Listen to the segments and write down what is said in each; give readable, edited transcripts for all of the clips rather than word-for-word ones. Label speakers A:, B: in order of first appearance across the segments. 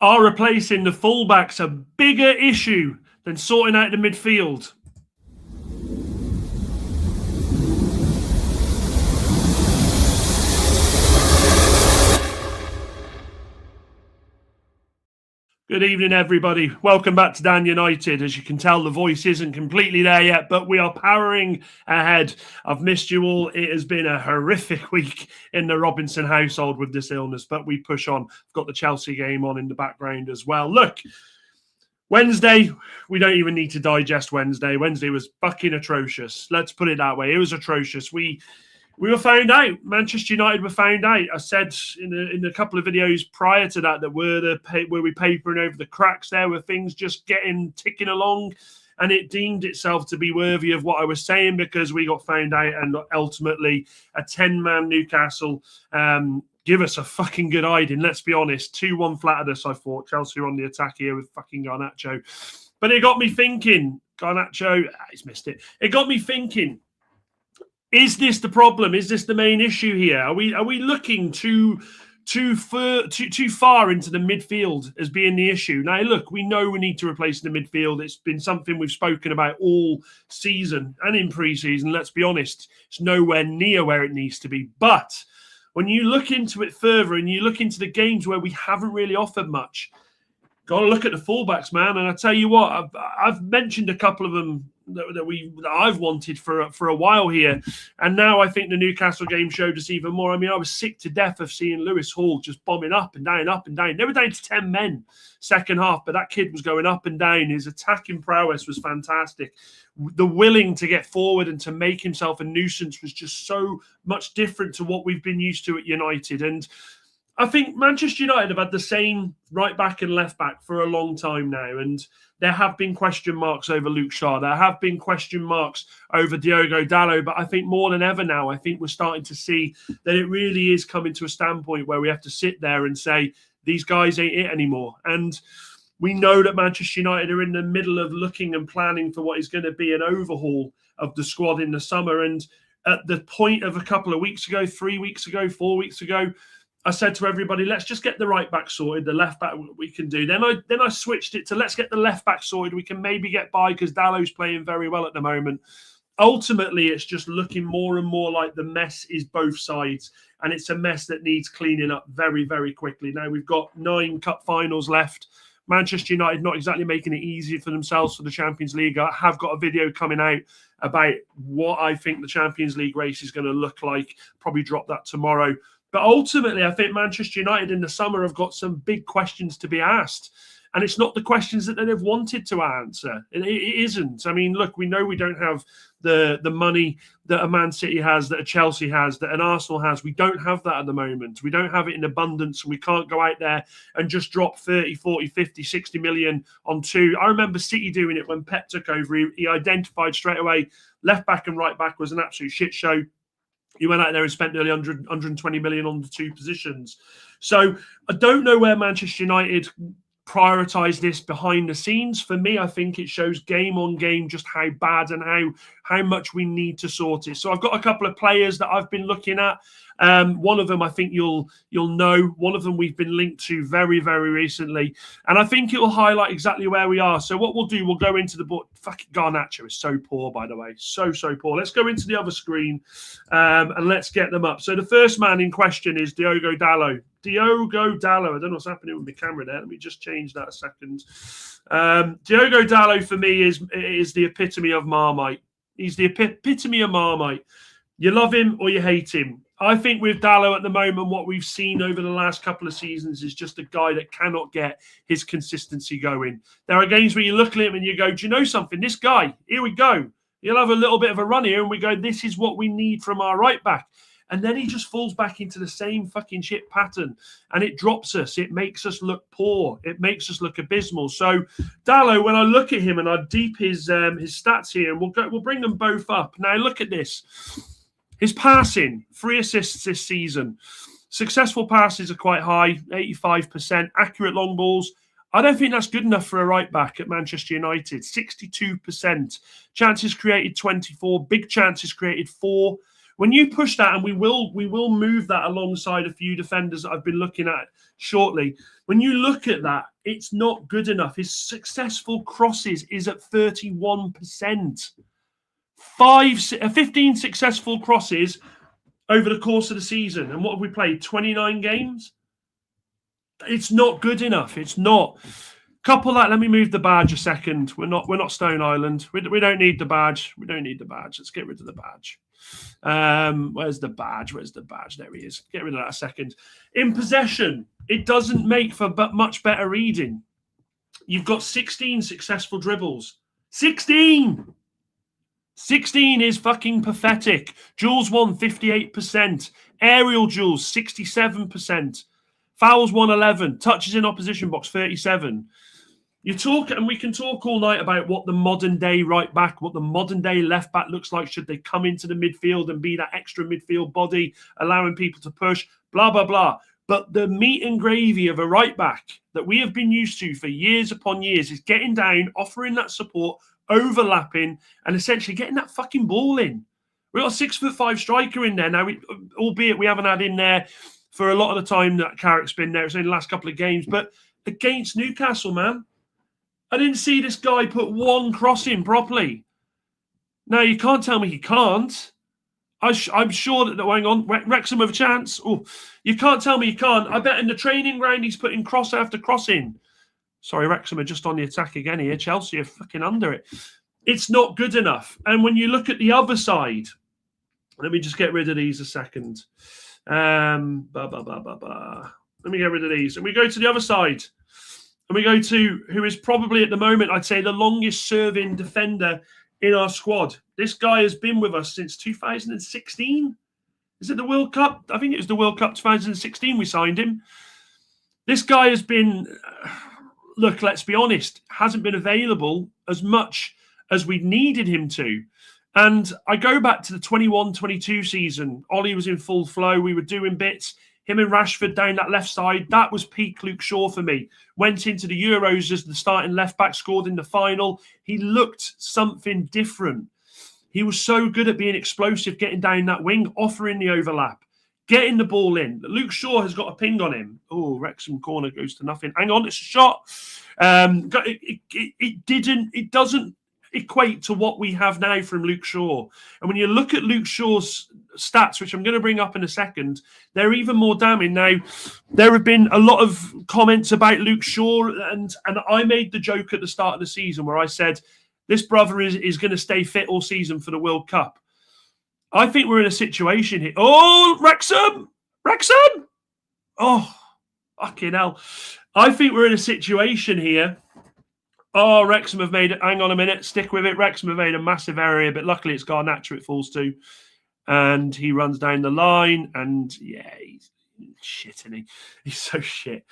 A: Are replacing the fullbacks a bigger issue than sorting out the midfield? Good evening, everybody. Welcome back to Dan United. As you can tell, the voice isn't completely there yet, but we are powering ahead. I've missed you all. It has been a horrific week in the Robinson household with this illness, but we push on. I've got the Chelsea game on in the background as well. Look, Wednesday, we don't even need to digest Wednesday. Wednesday was fucking atrocious. Let's put it that way. It was atrocious. We were found out. Manchester United were found out. I said in a couple of videos prior to that were we papering over the cracks there? Were things just ticking along? And it deemed itself to be worthy of what I was saying because we got found out, and ultimately a 10-man Newcastle give us a fucking good hiding. Let's be honest. 2-1 flattered us, I thought. Chelsea were on the attack here with fucking Garnacho. But it got me thinking. Garnacho, he's missed it. It got me thinking. Is this the problem? Is this the main issue here? Are we looking too far into the midfield as being the issue? Now, look, we know we need to replace the midfield. It's been something we've spoken about all season and in pre-season. Let's be honest, it's nowhere near where it needs to be. But when you look into it further and you look into the games where we haven't really offered much, got to look at the fullbacks, man. And I tell you what, I've mentioned a couple of them that I've wanted for a while here, and now I think the Newcastle game showed us even more. I mean, I was sick to death of seeing Lewis Hall just bombing up and down, up and down. They were down to 10 men second half, but that kid was going up and down. His attacking prowess was fantastic. The willing to get forward and to make himself a nuisance was just so much different to what we've been used to at United. And I think Manchester United have had the same right back and left back for a long time now, and there have been question marks over Luke Shaw. There have been question marks over Diogo Dalot, but I think more than ever now, I think we're starting to see that it really is coming to a standpoint where we have to sit there and say, these guys ain't it anymore. And we know that Manchester United are in the middle of looking and planning for what is going to be an overhaul of the squad in the summer. And at the point of a couple of weeks ago, 3 weeks ago, 4 weeks ago, I said to everybody, let's just get the right back sorted, the left back we can do. Then I switched it to let's get the left back sorted. We can maybe get by because Dalot's playing very well at the moment. Ultimately, it's just looking more and more like the mess is both sides, and it's a mess that needs cleaning up very, very quickly. Now, we've got 9 cup finals left. Manchester United not exactly making it easy for themselves for the Champions League. I have got a video coming out about what I think the Champions League race is going to look like. Probably drop that tomorrow. But ultimately, I think Manchester United in the summer have got some big questions to be asked. And it's not the questions that they've wanted to answer. It isn't. I mean, look, we know we don't have the money that a Man City has, that a Chelsea has, that an Arsenal has. We don't have that at the moment. We don't have it in abundance. And we can't go out there and just drop 30, 40, 50, 60 million on two. I remember City doing it when Pep took over. He identified straight away left back and right back was an absolute shit show. He went out there and spent nearly 120 million on the two positions. So I don't know where Manchester United prioritise this behind the scenes. For me, I think it shows game on game just how bad and how much we need to sort it. So I've got a couple of players that I've been looking at. One of them I think you'll know. One of them we've been linked to very, very recently. And I think it will highlight exactly where we are. So what we'll do, we'll go into the book. Fucking Garnacho is so poor, by the way. So poor. Let's go into the other screen and let's get them up. So the first man in question is Diogo Dalot. Diogo Dalot. I don't know what's happening with the camera there. Let me just change that a second. Diogo Dalot for me is the epitome of Marmite. He's the epitome of Marmite. You love him or you hate him. I think with Dalot at the moment, what we've seen over the last couple of seasons is just a guy that cannot get his consistency going. There are games where you look at him and you go, do you know something? This guy, here we go. He'll have a little bit of a run here and we go, this is what we need from our right back. And then he just falls back into the same fucking shit pattern and it drops us. It makes us look poor. It makes us look abysmal. So Dalot, when I look at him and I deep his stats here, and we'll bring them both up. Now look at this. His passing, 3 assists this season. Successful passes are quite high, 85%. Accurate long balls. I don't think that's good enough for a right back at Manchester United. 62%. Chances created, 24. Big chances created, 4. When you push that, and we will move that alongside a few defenders that I've been looking at shortly. When you look at that, it's not good enough. His successful crosses is at 31%. 15 successful crosses over the course of the season. And what have we played? 29 games? It's not good enough. It's not. Couple that. Let me move the badge a second. We're not Stone Island. We don't need the badge. We don't need the badge. Let's get rid of the badge. Where's the badge? Where's the badge? There he is. Get rid of that a second. In possession, it doesn't make for much better reading. You've got 16 successful dribbles. 16! 16 is fucking pathetic. Duels won 58%. Aerial duels 67%. Fouls 111. Touches in opposition box 37. You talk, and we can talk all night about what the modern day right back, what the modern day left back looks like. Should they come into the midfield and be that extra midfield body, allowing people to push, blah, blah, blah. But the meat and gravy of a right back that we have been used to for years upon years is getting down, offering that support, overlapping, and essentially getting that fucking ball in. We've got a 6'5" striker in there now, albeit we haven't had in there for a lot of the time that Carrick's been there. It's only the last couple of games. But against Newcastle, man, I didn't see this guy put one cross in properly. Now, you can't tell me he can't. I'm sure that, hang on, Wrexham with a chance. Oh, you can't tell me he can't. I bet in the training ground he's putting cross after cross in. Sorry, Wrexham are just on the attack again here. Chelsea are fucking under it. It's not good enough. And when you look at the other side, let me just get rid of these a second. Let me get rid of these. And we go to the other side. And we go to who is probably at the moment, I'd say, the longest serving defender in our squad. This guy has been with us since 2016. Is it the World Cup? I think it was the World Cup 2016 we signed him. This guy has been, look, let's be honest, hasn't been available as much as we needed him to. And I go back to the 21-22 season. Ollie was in full flow. We were doing bits. Him and Rashford down that left side. That was peak Luke Shaw for me. Went into the Euros as the starting left back, scored in the final. He looked something different. He was so good at being explosive, getting down that wing, offering the overlap, getting the ball in. Luke Shaw has got a ping on him. Oh, Wrexham corner goes to nothing. Hang on, it's a shot. It doesn't equate to what we have now from Luke Shaw. And when you look at Luke Shaw's stats, which I'm going to bring up in a second, they're even more damning. Now, there have been a lot of comments about Luke Shaw, and I made the joke at the start of the season where I said, this brother is going to stay fit all season for the World Cup. I think we're in a situation here. Oh, Wrexham! Oh, fucking hell. I think we're in a situation here. Oh, Wrexham have made it. Hang on a minute. Stick with it. Wrexham have made a massive area, but luckily it's Garnacho it falls to. And he runs down the line. And yeah, he's shit, isn't he? He's so shit.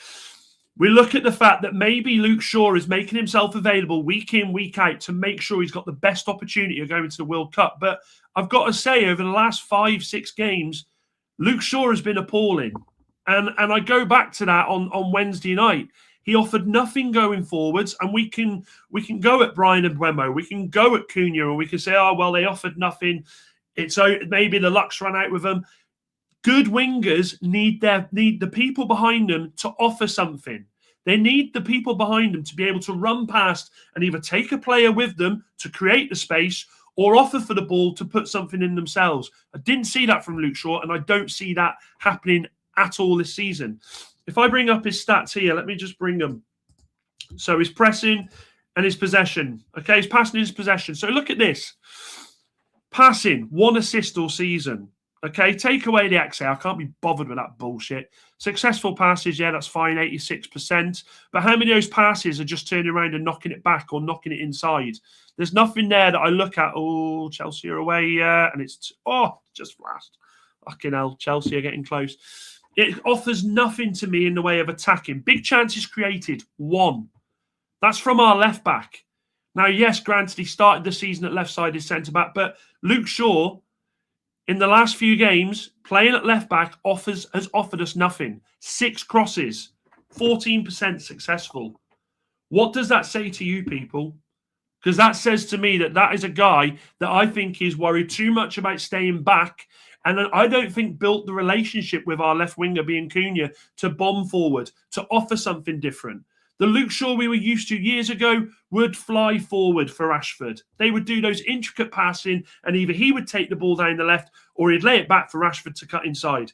A: We look at the fact that maybe Luke Shaw is making himself available week in, week out to make sure he's got the best opportunity of going to the World Cup. But I've got to say, over the last 5-6 games, Luke Shaw has been appalling. And I go back to that on Wednesday night. He offered nothing going forwards, and we can go at Brian and Mbeumo, we can go at Cunha, and we can say, oh well, they offered nothing. It's maybe the luck's run out with them. Good wingers need the people behind them to offer something. They need the people behind them to be able to run past and either take a player with them to create the space or offer for the ball to put something in themselves. I didn't see that from Luke Shaw, and I don't see that happening at all this season. If I bring up his stats here, let me just bring them. So his pressing and his possession. Okay, his passing and his possession. So look at this. Passing, 1 assist all season. Okay, take away the XA. I can't be bothered with that bullshit. Successful passes, yeah, that's fine, 86%. But how many of those passes are just turning around and knocking it back or knocking it inside? There's nothing there that I look at. Oh, Chelsea are away, and it's, just flashed. Fucking hell, Chelsea are getting close. It offers nothing to me in the way of attacking. Big chances created, 1. That's from our left back. Now, yes, granted, he started the season at left-sided centre-back, but Luke Shaw, in the last few games, playing at left-back has offered us nothing. 6 crosses, 14% successful. What does that say to you people? Because that says to me that is a guy that I think is worried too much about staying back. And I don't think built the relationship with our left winger being Cunha to bomb forward, to offer something different. The Luke Shaw we were used to years ago would fly forward for Rashford. They would do those intricate passing, and either he would take the ball down the left or he'd lay it back for Rashford to cut inside.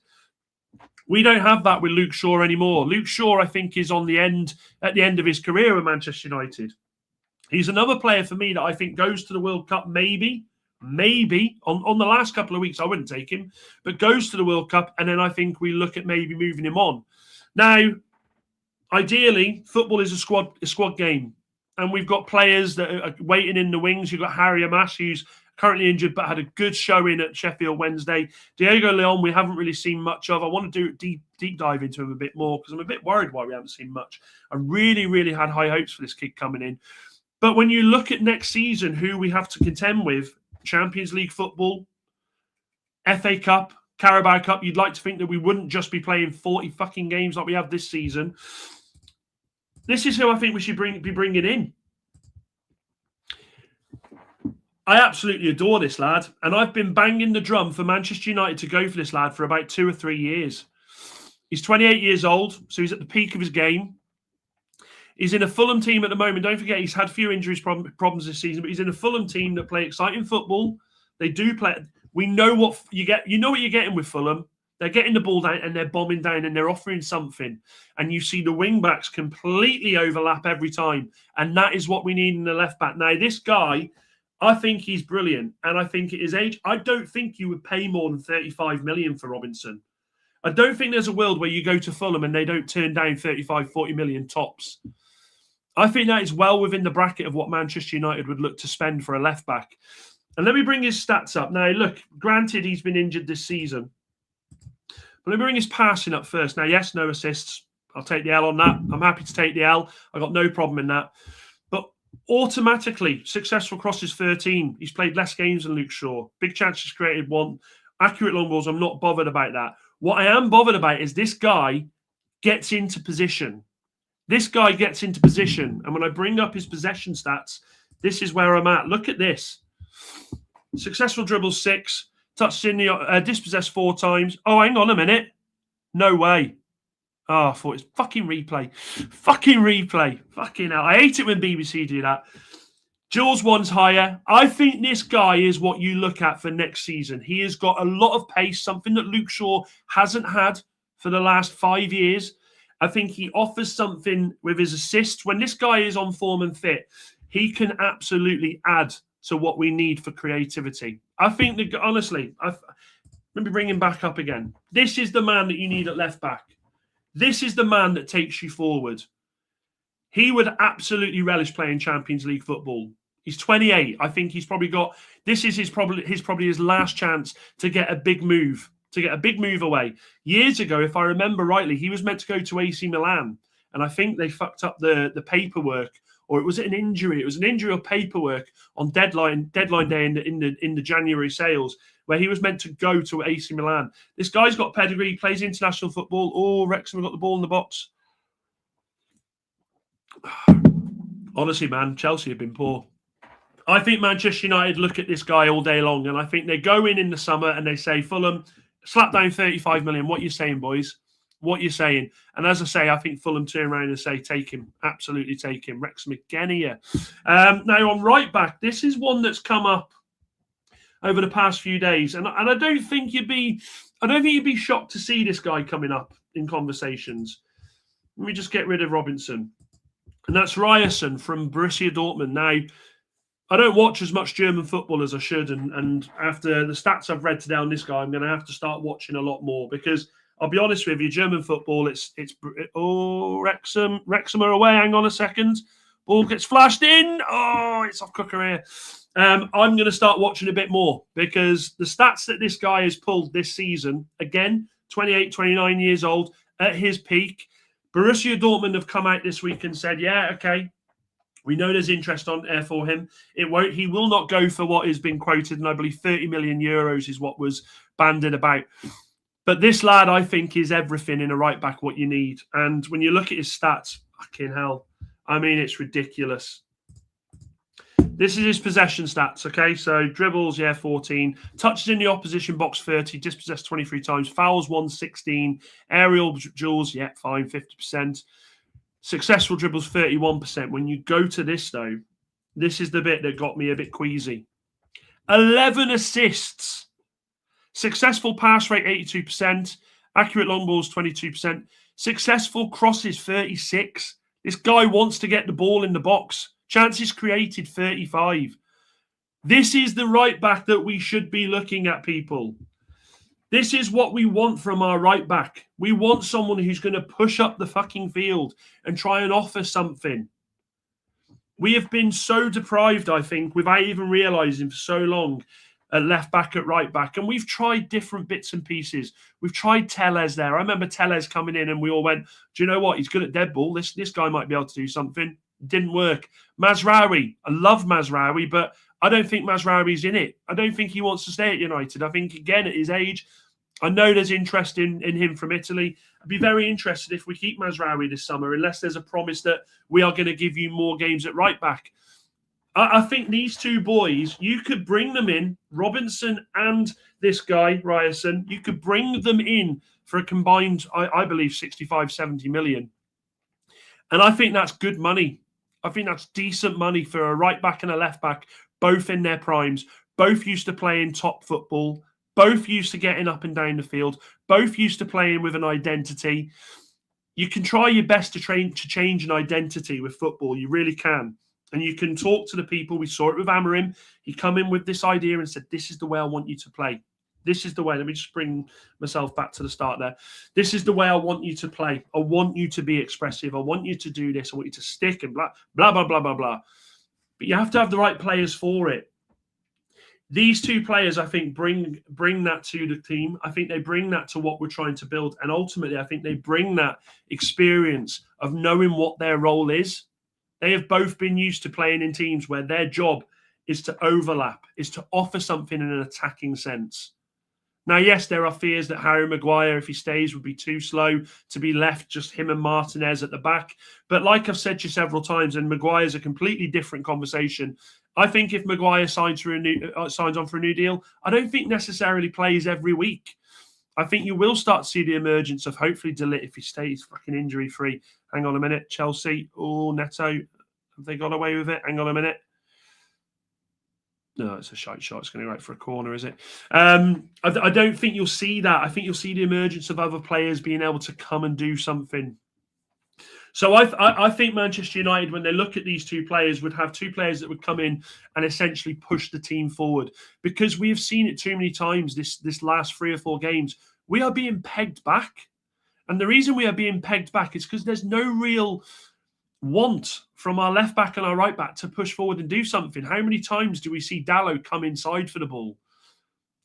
A: We don't have that with Luke Shaw anymore. Luke Shaw, I think, is at the end of his career at Manchester United. He's another player for me that I think goes to the World Cup maybe on the last couple of weeks. I wouldn't take him, but goes to the World Cup, and then I think we look at maybe moving him on. Now, ideally, football is a squad game, and we've got players that are waiting in the wings. You've got Harry Amash, who's currently injured but had a good showing at Sheffield Wednesday. Diogo Leon, we haven't really seen much of. I want to do a deep dive into him a bit more because I'm a bit worried why we haven't seen much. I really, really had high hopes for this kid coming in. But when you look at next season, who we have to contend with, Champions League football, FA Cup, Carabao Cup, you'd like to think that we wouldn't just be playing 40 fucking games like we have this season. This is who I think we should be bringing in. I absolutely adore this lad, and I've been banging the drum for Manchester United to go for this lad for about 2 or 3 years. He's 28 years old, so he's at the peak of his game. He's in a Fulham team at the moment. Don't forget, he's had a few injuries problems this season, but he's in a Fulham team that play exciting football. They do play. We know what you get. You know what you're getting with Fulham. They're getting the ball down and they're bombing down and they're offering something. And you see the wing backs completely overlap every time. And that is what we need in the left back. Now, this guy, I think he's brilliant. And I think at his age, I don't think you would pay more than 35 million for Robinson. I don't think there's a world where you go to Fulham and they don't turn down 35, 40 million tops. I think that is well within the bracket of what Manchester United would look to spend for a left back. And let me bring his stats up. Now, look, granted, he's been injured this season. But let me bring his passing up first. Now, yes, no assists. I'll take the L on that. I'm happy to take the L. I've got no problem in that. But automatically, successful crosses 13. He's played less games than Luke Shaw. Big chances created 1. Accurate long balls, I'm not bothered about that. What I am bothered about is this guy gets into position. This guy gets into position. And when I bring up his possession stats, this is where I'm at. Look at this. Successful dribbles 6. Touched in the dispossessed 4 times. Oh, hang on a minute. No way. Oh, I thought it's fucking replay. Fucking replay. Fucking hell. I hate it when BBC do that. Jules 1's higher. I think this guy is what you look at for next season. He has got a lot of pace, something that Luke Shaw hasn't had for the last 5 years. I think he offers something with his assists. When this guy is on form and fit, he can absolutely add to what we need for creativity. I think that, honestly, let me bring him back up again. This is the man that you need at left back. This is the man that takes you forward. He would absolutely relish playing Champions League football. He's 28. I think he's probably got, this is his last chance to get a big move. Away. Years ago, if I remember rightly, he was meant to go to AC Milan, and I think they fucked up the paperwork, or it was an injury. It was an injury or paperwork on deadline day in the January sales, where he was meant to go to AC Milan. This guy's got pedigree, plays international football. Oh, Wrexham got the ball in the box. Honestly, man, Chelsea have been poor. I think Manchester United look at this guy all day long, and I think they go in the summer and they say, Fulham, slap down 35 million. What you saying, boys? What you saying? And as I say, I think Fulham turn around and say, take him. Absolutely take him. Wrexham again here. Now, on right back, this is one that's come up over the past few days. And I don't think you'd be shocked to see this guy coming up in conversations. Let me just get rid of Robinson. And that's Ryerson from Borussia Dortmund. Now, I don't watch as much German football as I should, and after the stats I've read today on this guy, I'm going to have to start watching a lot more, because I'll be honest with you, German football, Wrexham are away. Hang on a second, ball gets flashed in. Oh, it's off cooker here. I'm going to start watching a bit more, because the stats that this guy has pulled this season, again, 28, 29 years old at his peak. Borussia Dortmund have come out this week and said, yeah, okay, we know there's interest on air for him. He will not go for what has been quoted, and I believe 30 million euros is what was banded about. But this lad, I think, is everything in a right back what you need. And when you look at his stats, fucking hell, I mean, it's ridiculous. This is his possession stats, okay? So dribbles, 14. Touches in the opposition box, 30. Dispossessed 23 times. Fouls, 116. Aerial duels, fine, 50%. Successful dribbles 31%. When you go to this, though, this is the bit that got me a bit queasy. 11 assists. Successful pass rate 82%. Accurate long balls 22%. Successful crosses 36. This guy wants to get the ball in the box. Chances created 35. This is the right back that we should be looking at, people. This is what we want from our right back. We want someone who's going to push up the fucking field and try and offer something. We have been so deprived, I think, without even realising for so long, at left back, at right back. And we've tried different bits and pieces. We've tried Tellez there. I remember Tellez coming in and we all went, do you know what? He's good at dead ball. This guy might be able to do something. Didn't work. Mazraoui. I love Mazraoui, but I don't think Mazraoui's in it. I don't think he wants to stay at United. I think, again, at his age, I know there's interest in him from Italy. I'd be very interested if we keep Mazraoui this summer, unless there's a promise that we are going to give you more games at right back. I think these two boys, you could bring them in, Robinson and this guy, Ryerson, you could bring them in for a combined, I believe, 65, 70 million. And I think that's good money. I think that's decent money for a right back and a left back, both in their primes, both used to playing top football, both used to getting up and down the field, both used to playing with an identity. You can try your best to change an identity with football. You really can. And you can talk to the people. We saw it with Amorim. He come in with this idea and said, this is the way I want you to play. This is the way. Let me just bring myself back to the start there. This is the way I want you to play. I want you to be expressive. I want you to do this. I want you to stick and blah, blah, blah, blah, blah, blah. But you have to have the right players for it. These two players, I think, bring that to the team. I think they bring that to what we're trying to build. And ultimately, I think they bring that experience of knowing what their role is. They have both been used to playing in teams where their job is to overlap, is to offer something in an attacking sense. Now, yes, there are fears that Harry Maguire, if he stays, would be too slow to be left just him and Martinez at the back. But like I've said to you several times, and Maguire's a completely different conversation. I think if Maguire signs on for a new deal, I don't think necessarily plays every week. I think you will start to see the emergence of hopefully Dalot if he stays fucking injury-free. Hang on a minute. Chelsea. Oh, Neto. Have they got away with it? Hang on a minute. No, it's a shite shot. It's going to go right for a corner, is it? I don't think you'll see that. I think you'll see the emergence of other players being able to come and do something. So I think Manchester United, when they look at these two players, would have two players that would come in and essentially push the team forward. Because we have seen it too many times this last 3 or 4 games. We are being pegged back. And the reason we are being pegged back is because there's no real want from our left back and our right back to push forward and do something. How many times do we see Dalot come inside for the ball?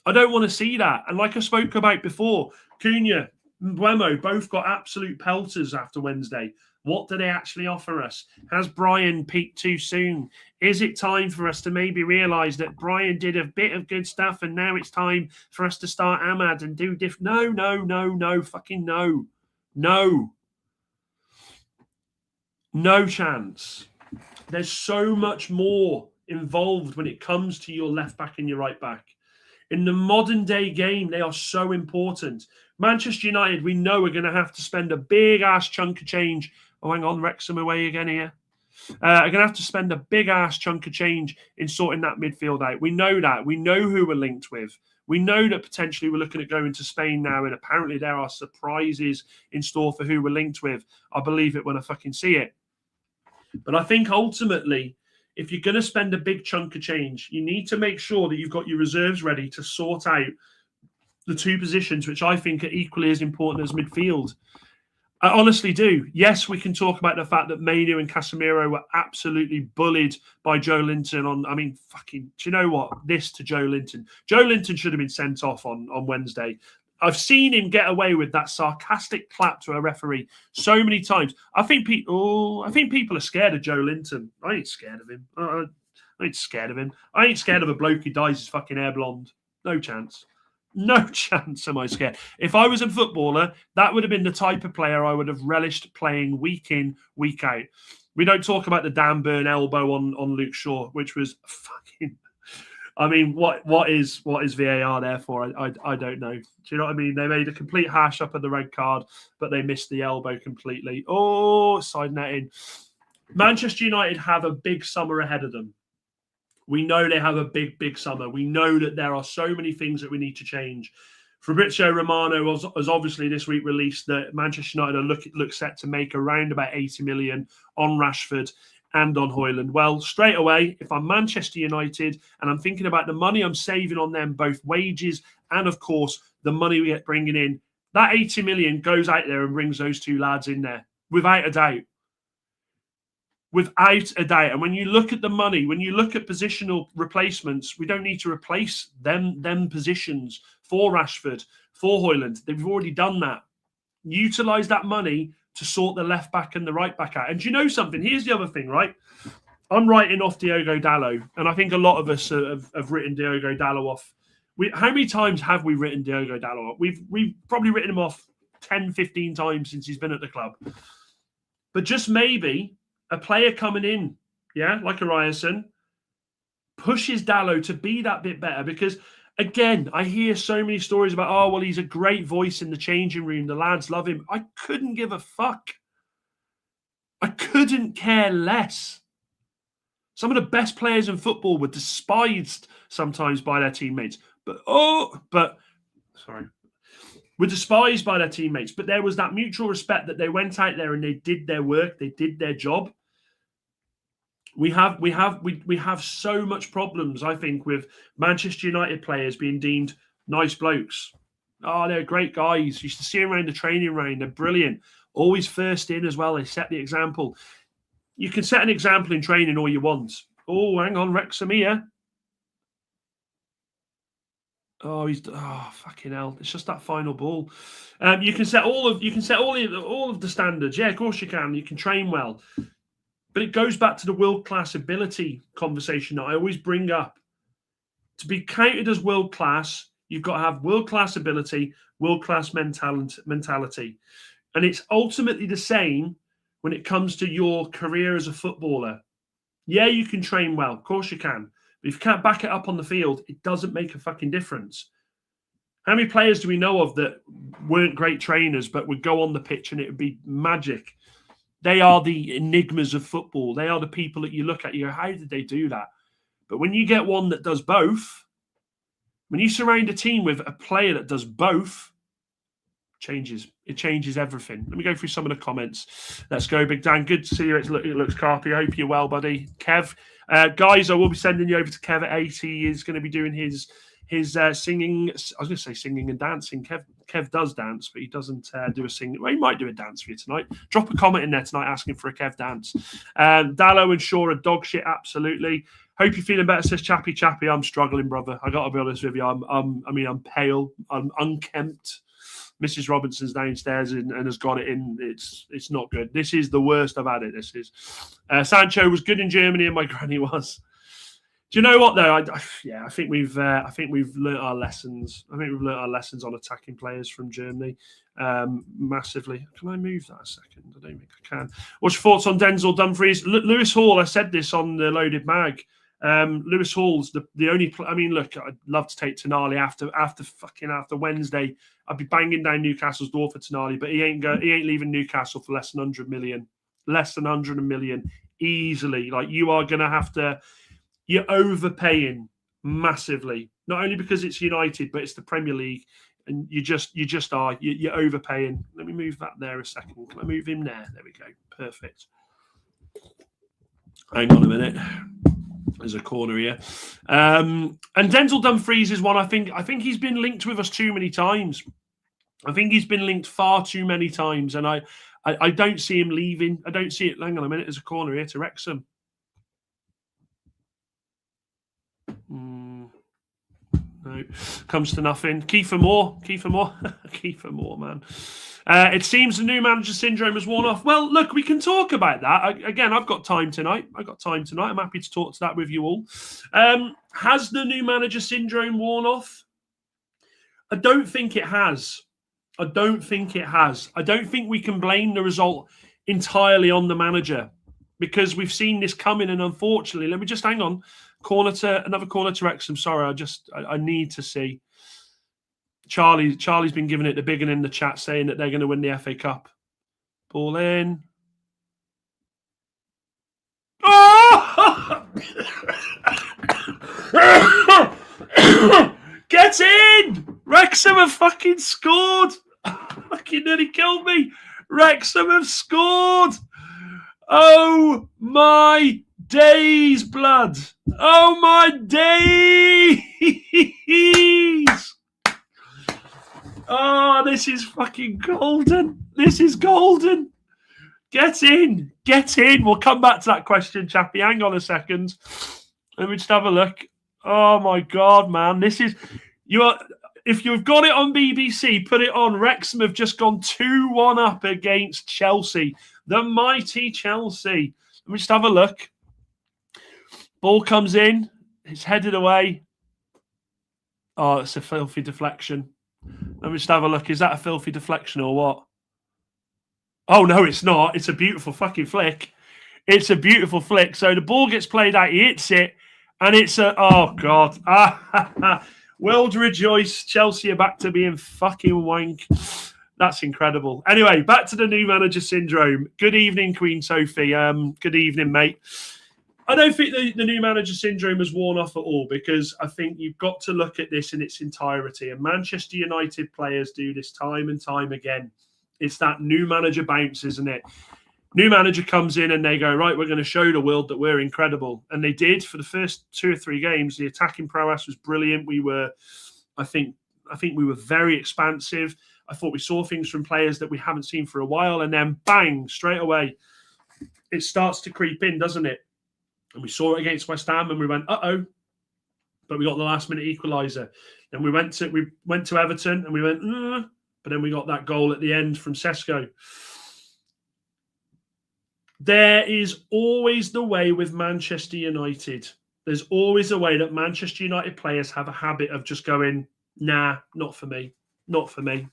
A: I don't want to see that. And like I spoke about before, Cunha, Mbeumo both got absolute pelters after Wednesday. What do they actually offer us? Has Brian peaked too soon? Is it time for us to maybe realise that Brian did a bit of good stuff and now it's time for us to start Ahmad and do different? No, fucking no. No. No chance. There's so much more involved when it comes to your left back and your right back. In the modern day game, they are so important. Manchester United, we know, are going to have to spend a big-ass chunk of change. Oh, hang on, Wrexham away again here. Are going to have to spend a big-ass chunk of change in sorting that midfield out. We know that. We know who we're linked with. We know that potentially we're looking at going to Spain now, and apparently there are surprises in store for who we're linked with. I believe it when I fucking see it. But I think ultimately, if you're going to spend a big chunk of change, you need to make sure that you've got your reserves ready to sort out the two positions, which I think are equally as important as midfield. I honestly do. Yes, we can talk about the fact that Manu and Casemiro were absolutely bullied by Joe Linton on, I mean, fucking, do you know what? This to Joe Linton. Joe Linton should have been sent off on Wednesday. I've seen him get away with that sarcastic clap to a referee so many times. I think people are scared of Joe Linton. I ain't scared of him. I ain't scared of him. I ain't scared of a bloke who dyes his fucking hair blonde. No chance. No chance am I scared. If I was a footballer, that would have been the type of player I would have relished playing week in, week out. We don't talk about the Dan Burn elbow on Luke Shaw, which was fucking... I mean, what is VAR there for? I don't know. Do you know what I mean? They made a complete hash up of the red card, but they missed the elbow completely. Oh, side netting. Manchester United have a big summer ahead of them. We know they have a big summer. We know that there are so many things that we need to change. Fabrizio Romano has obviously this week released that Manchester United are look set to make around about 80 million on Rashford and on Højlund. Well, straight away, if I'm Manchester United and I'm thinking about the money I'm saving on them, both wages and, of course, the money we get bringing in, that 80 million goes out there and brings those two lads in there, without a doubt. Without a doubt. And when you look at the money, when you look at positional replacements, we don't need to replace them positions for Rashford, for Højlund. They've already done that. Utilise that money to sort the left back and the right back out. And do you know something? Here's the other thing, right? I'm writing off Diogo Dalot, and I think a lot of us have written Diogo Dalot off. How many times have we written Diogo Dalot off? We've probably written him off 10, 15 times since he's been at the club. But just maybe a player coming in, like a Ryerson, pushes Dalot to be that bit better. Because, again, I hear so many stories about, oh, well, he's a great voice in the changing room. The lads love him. I couldn't give a fuck. I couldn't care less. Some of the best players in football were despised sometimes by their teammates. Were despised by their teammates. But there was that mutual respect that they went out there and they did their work. They did their job. We have so much problems, I think, with Manchester United players being deemed nice blokes. Oh, they're great guys. You used to see them around the training round. They're brilliant. Always first in as well. They set the example. You can set an example in training all you want. Oh, hang on, Wrexham here. Oh, fucking hell! It's just that final ball. You can set all of the standards. Yeah, of course you can. You can train well. But it goes back to the world-class ability conversation that I always bring up. To be counted as world-class, you've got to have world-class ability, world-class mentality. And it's ultimately the same when it comes to your career as a footballer. Yeah, you can train well. Of course you can. But if you can't back it up on the field, it doesn't make a fucking difference. How many players do we know of that weren't great trainers but would go on the pitch and it would be magic? They are the enigmas of football. They are the people that you look at, you go, how did they do that? But when you get one that does both, when you surround a team with a player that does both, it changes everything. Let me go through some of the comments. Let's go, Big Dan. Good to see you. It looks carpy. I hope you're well, buddy. Kev, guys, I will be sending you over to Kev at 8. He is going to be doing his singing. I was going to say singing and dancing. Kev does dance, but he doesn't do a singing. Well, he might do a dance for you tonight. Drop a comment in there tonight asking for a Kev dance. Dalot and Shaw are dog shit, absolutely. Hope you're feeling better, says Chappy. I'm struggling, brother. I got to be honest with you. I'm pale. I'm unkempt. Mrs. Robinson's downstairs and has got it in. It's not good. This is the worst I've had it. This is. Sancho was good in Germany, and my granny was. Do you know what though? I think we've learnt our lessons. I think we've learnt our lessons on attacking players from Germany massively. Can I move that a second? I don't think I can. What's your thoughts on Denzel Dumfries? Lewis Hall. I said this on the Loaded Mag. Lewis Hall's the only. I mean, look, I'd love to take Tonali after Wednesday. I'd be banging down Newcastle's door for Tonali, but he ain't leaving Newcastle for less than 100 million. Less than 100 million easily. Like, you are going to have to. You're overpaying massively, not only because it's United, but it's the Premier League, and you just are. You're overpaying. Let me move that there a second. Can I move him there? There we go. Perfect. Hang on a minute. There's a corner here, and Denzel Dumfries is one. I think he's been linked with us too many times. I think he's been linked far too many times, and I don't see him leaving. I don't see it. Hang on a minute. There's a corner here to Wrexham. No, comes to nothing. Kiefer Moore, man. It seems the new manager syndrome has worn off. Well, look, we can talk about that. Again, I've got time tonight. I'm happy to talk to that with you all. Has the new manager syndrome worn off? I don't think it has. I don't think we can blame the result entirely on the manager, because we've seen this coming, and unfortunately, let me just hang on. Another corner to Wrexham. Sorry, I need to see. Charlie's been giving it the big one in the chat, saying that they're going to win the FA Cup. Ball in. Oh! Get in! Wrexham have fucking scored. Fucking nearly killed me. Wrexham have scored. Oh my days, blood. Oh my days. Oh, this is fucking golden. This is golden. Get in. Get in. We'll come back to that question, Chappie. Hang on a second. Let me just have a look. Oh my God, man. This is... If you've got it on BBC, put it on. Wrexham have just gone 2-1 up against Chelsea. The mighty Chelsea. Let me just have a look. Ball comes in. It's headed away. Oh, it's a filthy deflection. Let me just have a look. Is that a filthy deflection or what? Oh, no, it's not. It's a beautiful fucking flick. It's a beautiful flick. So the ball gets played out. He hits it. And it's a... Oh, God. World rejoice. Chelsea are back to being fucking wank. That's incredible. Anyway, back to the new manager syndrome. Good evening, Queen Sophie. Good evening, mate. I don't think the new manager syndrome has worn off at all, because I think you've got to look at this in its entirety. And Manchester United players do this time and time again. It's that new manager bounce, isn't it? New manager comes in and they go, right, we're going to show the world that we're incredible. And they did for the first 2 or 3 games. The attacking prowess was brilliant. I think we were very expansive. I thought we saw things from players that we haven't seen for a while. And then bang, straight away, it starts to creep in, doesn't it? And we saw it against West Ham and we went, uh-oh. But we got the last minute equaliser. Then we went to Everton and we went, but then we got that goal at the end from Sesko. There is always the way with Manchester United. There's always a way that Manchester United players have a habit of just going, nah, not for me. Not for me.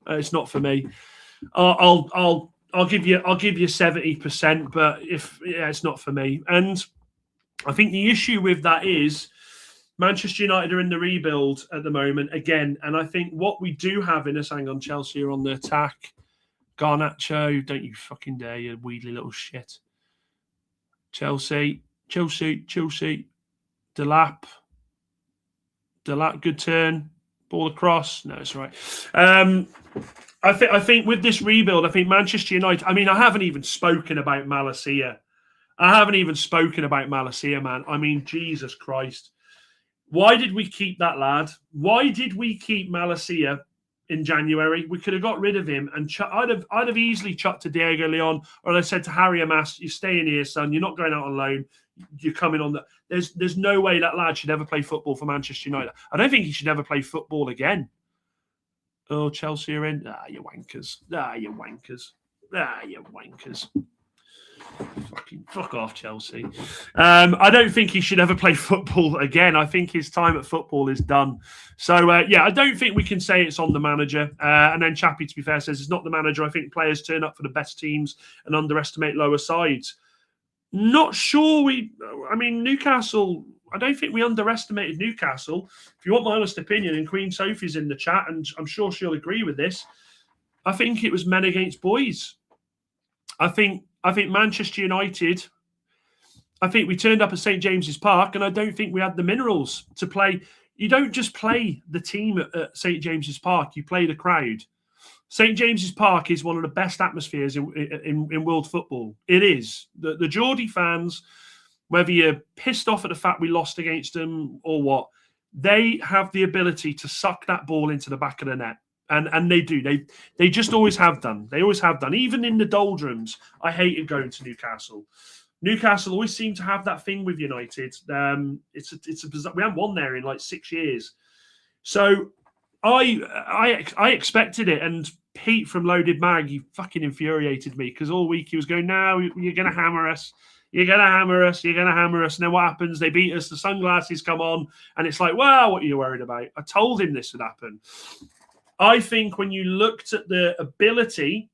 A: It's not for me. I'll give you 70%, but it's not for me. And I think the issue with that is Manchester United are in the rebuild at the moment again. And I think what we do have in us, hang on, Chelsea are on the attack. Garnacho, don't you fucking dare, you wheedly little shit. Chelsea. Dalot, good turn. Ball across. No, it's all right. I think with this rebuild, I think Manchester United, I mean, I haven't even spoken about Malacia. Man. I mean, Jesus Christ. Why did we keep that lad? Why did we keep Malacia in January? We could have got rid of him, and I'd have easily chucked to Diogo Leon, or I said to Harry Amas, "You're staying here, son. You're not going out on loan. You're coming on." There's no way that lad should ever play football for Manchester United. I don't think he should ever play football again. Oh, Chelsea are in. You wankers. You wankers. You wankers. Fucking fuck off, Chelsea. I don't think he should ever play football again. I think his time at football is done. So, I don't think we can say it's on the manager. And then Chappie, to be fair, says it's not the manager. I think players turn up for the best teams and underestimate lower sides. Not sure Newcastle, I don't think we underestimated Newcastle. If you want my honest opinion, and Queen Sophie's in the chat, and I'm sure she'll agree with this, I think it was men against boys. I think Manchester United, I think we turned up at St. James's Park, and I don't think we had the minerals to play. You don't just play the team at St. James's Park, you play the crowd. St. James's Park is one of the best atmospheres in world football. It is. The Geordie fans, whether you're pissed off at the fact we lost against them or what, they have the ability to suck that ball into the back of the net. And they do. They just always have done. They always have done. Even in the doldrums, I hated going to Newcastle. Newcastle always seem to have that thing with United. It's a bizarre, we haven't won there in like 6 years. So I expected it, and Pete from Loaded Mag, he fucking infuriated me because all week he was going, "No, you're going to hammer us. You're going to hammer us. You're going to hammer us." And then what happens? They beat us. The sunglasses come on, and it's like, well, what are you worried about? I told him this would happen. I think when you looked at the ability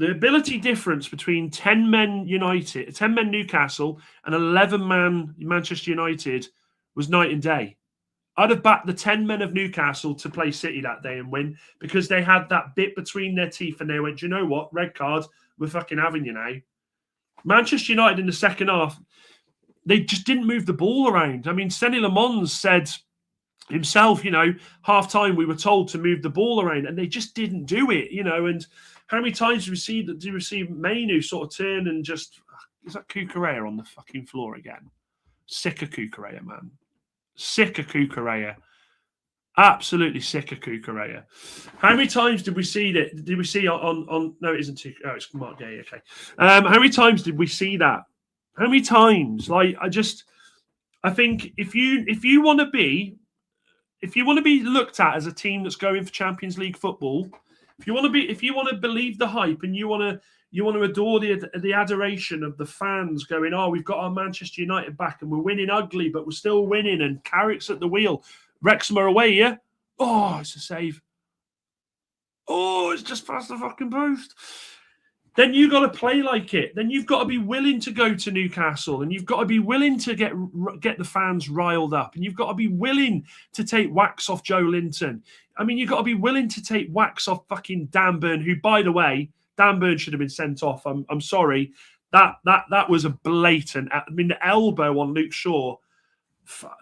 A: the ability difference between 10 men United, 10 men Newcastle, and 11 man Manchester United was night and day. I'd have backed the 10 men of Newcastle to play City that day and win, because they had that bit between their teeth and they went, do you know what? Red card, we're fucking having you now. Manchester United in the second half, they just didn't move the ball around. I mean, Senny Lamons said himself, half time we were told to move the ball around and they just didn't do it, and how many times do you see Mainu sort of turn and just, is that Cucurella on the fucking floor again? Sick of Cucurella, man. Sick of Cucurella. Absolutely sick of Cucurella. How many times did we see that? Did we see on no, it isn't. Oh, it's Mark Gay. Okay. How many times did we see that? How many times? Like, I think if you want to be looked at as a team that's going for Champions League football, if you want to believe the hype and you want to adore the adoration of the fans going, oh, we've got our Manchester United back and we're winning ugly, but we're still winning and Carrick's at the wheel. Wrexham are away, yeah? Oh, it's a save. Oh, it's just past the fucking post. Then you've got to play like it. Then you've got to be willing to go to Newcastle and you've got to be willing to get the fans riled up and you've got to be willing to take wax off Joe Linton. I mean, you've got to be willing to take wax off fucking Dan Burn, who, by the way, Dan Burn should have been sent off. I'm sorry. That was a blatant. I mean, the elbow on Luke Shaw,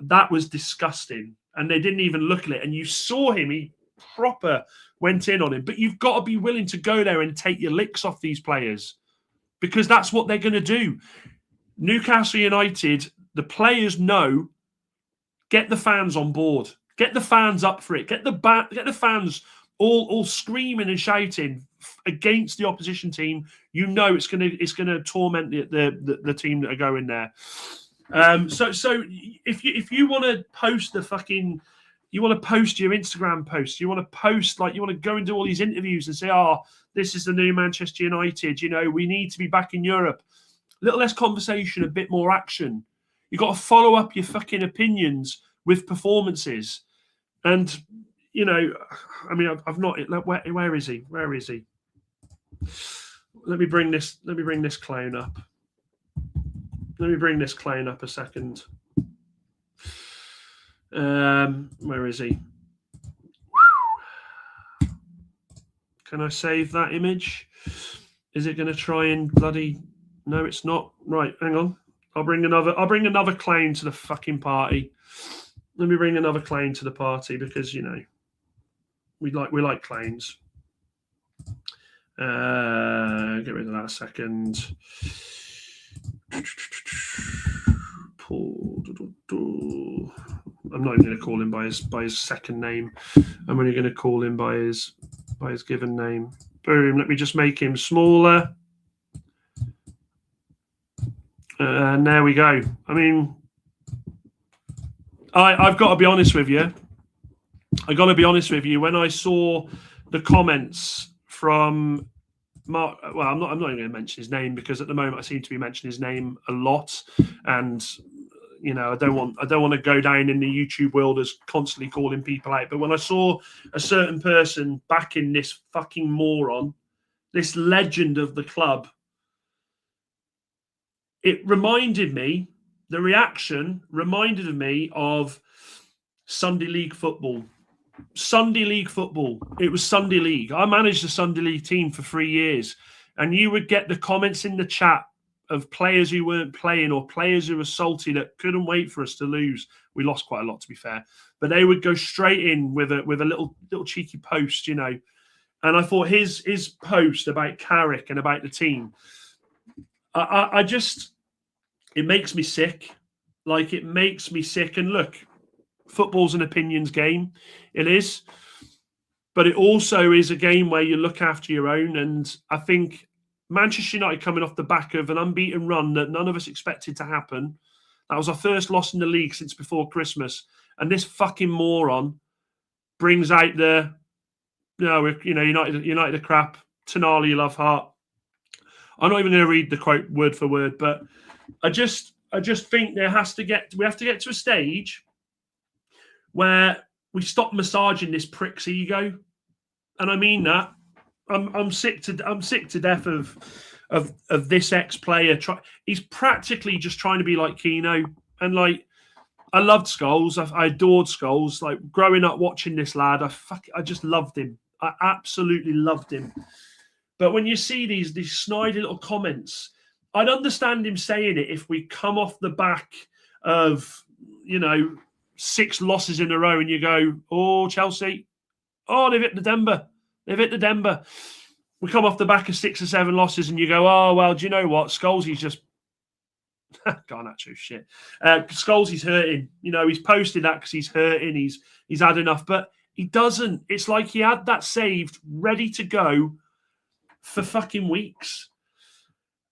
A: that was disgusting. And they didn't even look at it. And you saw him, he proper went in on him. But you've got to be willing to go there and take your licks off these players, because that's what they're going to do. Newcastle United, the players know, get the fans on board. Get the fans up for it. Get the fans all screaming and shouting against the opposition team. You know it's gonna torment the team that are going there. So if you want to post you want to post your Instagram posts, you want to post, like, you want to go and do all these interviews and say, oh, this is the new Manchester United, we need to be back in Europe. A little less conversation, a bit more action. You've got to follow up your fucking opinions with performances. And I mean, I've not. Where is he? Where is he? Let me bring this clown up. Let me bring this clown up a second. Where is he? Can I save that image? Is it going to try and bloody? No, it's not. Right, hang on. I'll bring another clown to the fucking party. Let me bring another clown to the party, because we like clowns. Get rid of that a second. Paul. I'm not even going to call him by his second name. I'm only going to call him by his given name. Boom. Let me just make him smaller. And there we go. I mean, I've got to be honest with you. When I saw the comments from Mark, well, I'm not even going to mention his name, because at the moment I seem to be mentioning his name a lot, and I don't want to go down in the YouTube world as constantly calling people out. But when I saw a certain person backing this fucking moron, this legend of the club, the reaction reminded me of Sunday League football. Sunday League football. It was Sunday League. I managed the Sunday League team for 3 years, and you would get the comments in the chat of players who weren't playing or players who were salty that couldn't wait for us to lose. We lost quite a lot, to be fair, but they would go straight in with a little cheeky post, And I thought his post about Carrick and about the team, I just, it makes me sick. Like, it makes me sick. And look, football's an opinions game. It is. But it also is a game where you look after your own. And I think Manchester United coming off the back of an unbeaten run that none of us expected to happen. That was our first loss in the league since before Christmas. And this fucking moron brings out United are crap. Tonali, you love heart. I'm not even going to read the quote word for word, but I just think we have to get to a stage where we stop massaging this prick's ego. And I mean that. I'm sick to death of this ex-player. He's practically just trying to be like Keno. And like, I loved Scholes. I adored Scholes. Like growing up watching this lad, I just loved him. I absolutely loved him. But when you see these snidey little comments, I'd understand him saying it if we come off the back of, 6 losses in a row and you go, oh, Chelsea, oh, they've hit the Denver. We come off the back of 6 or 7 losses and you go, oh, well, do you know what? Scholesy's just Garnacho shit. Scholesy's hurting. He's posted that because he's hurting. He's had enough. But he doesn't. It's like he had that saved, ready to go for fucking weeks.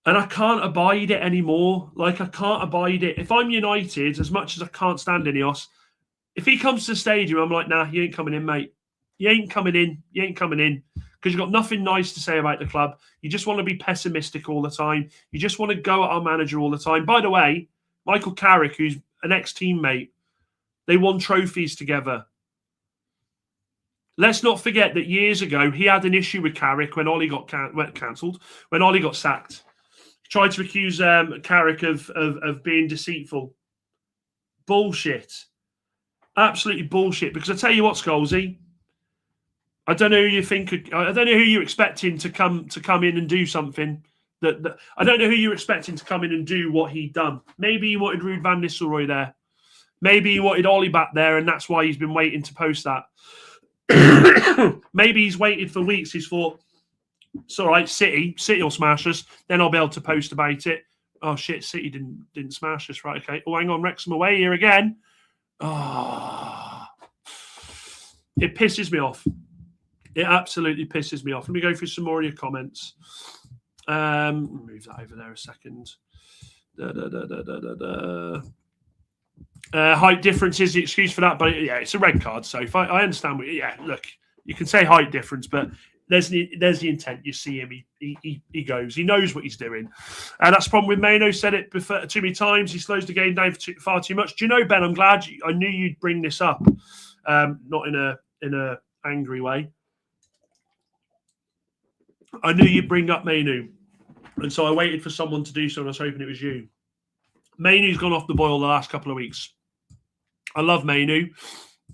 A: And I can't abide it anymore. Like, I can't abide it. If I'm United, as much as I can't stand Ineos, if he comes to the stadium, I'm like, nah, you ain't coming in, mate. You ain't coming in. Because you've got nothing nice to say about the club. You just want to be pessimistic all the time. You just want to go at our manager all the time. By the way, Michael Carrick, who's an ex-teammate, they won trophies together. Let's not forget that years ago, he had an issue with Carrick when Ollie got cancelled, when Ollie got sacked. He tried to accuse Carrick of being deceitful. Bullshit. Absolutely bullshit. Because I tell you what, Scholesy, I don't know who you're expecting to come in and do something. I don't know who you're expecting to come in and do what he'd done. Maybe he wanted Ruud van Nistelrooy there. Maybe he wanted Ollie back there, and that's why he's been waiting to post that. Maybe he's waited for weeks. He's thought, it's all right, City will smash us. Then I'll be able to post about it. Oh shit, City didn't smash us, right? Okay. Oh, hang on, Wrexham away here again. Oh, it pisses me off. It absolutely pisses me off. Let me go through some more of your comments. Move that over there a second. Height difference is the excuse for that, but yeah, it's a red card. So if I understand, look, you can say height difference, but there's the intent. You see him, he goes, he knows what he's doing, and that's the problem with Mano. Said it before, too many times. He slows the game down far too much. Do you know, Ben? I'm glad I knew you'd bring this up, not in a angry way. I knew you'd bring up Manu, and so I waited for someone to do so, and I was hoping it was you. Manu's gone off the boil the last couple of weeks. I love Manu,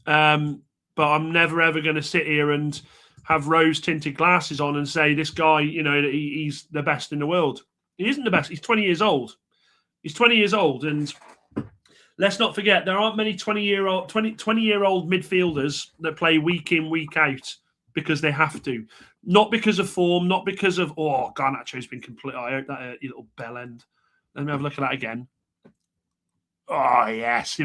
A: but I'm never, ever going to sit here and have rose-tinted glasses on and say this guy, he's the best in the world. He isn't the best. He's 20 years old. And let's not forget, there aren't many 20-year-old midfielders that play week in, week out because they have to. Not because of form, not because of, Garnacho's been complete. I hope that you little bell end. Let me have a look at that again. Oh, yes.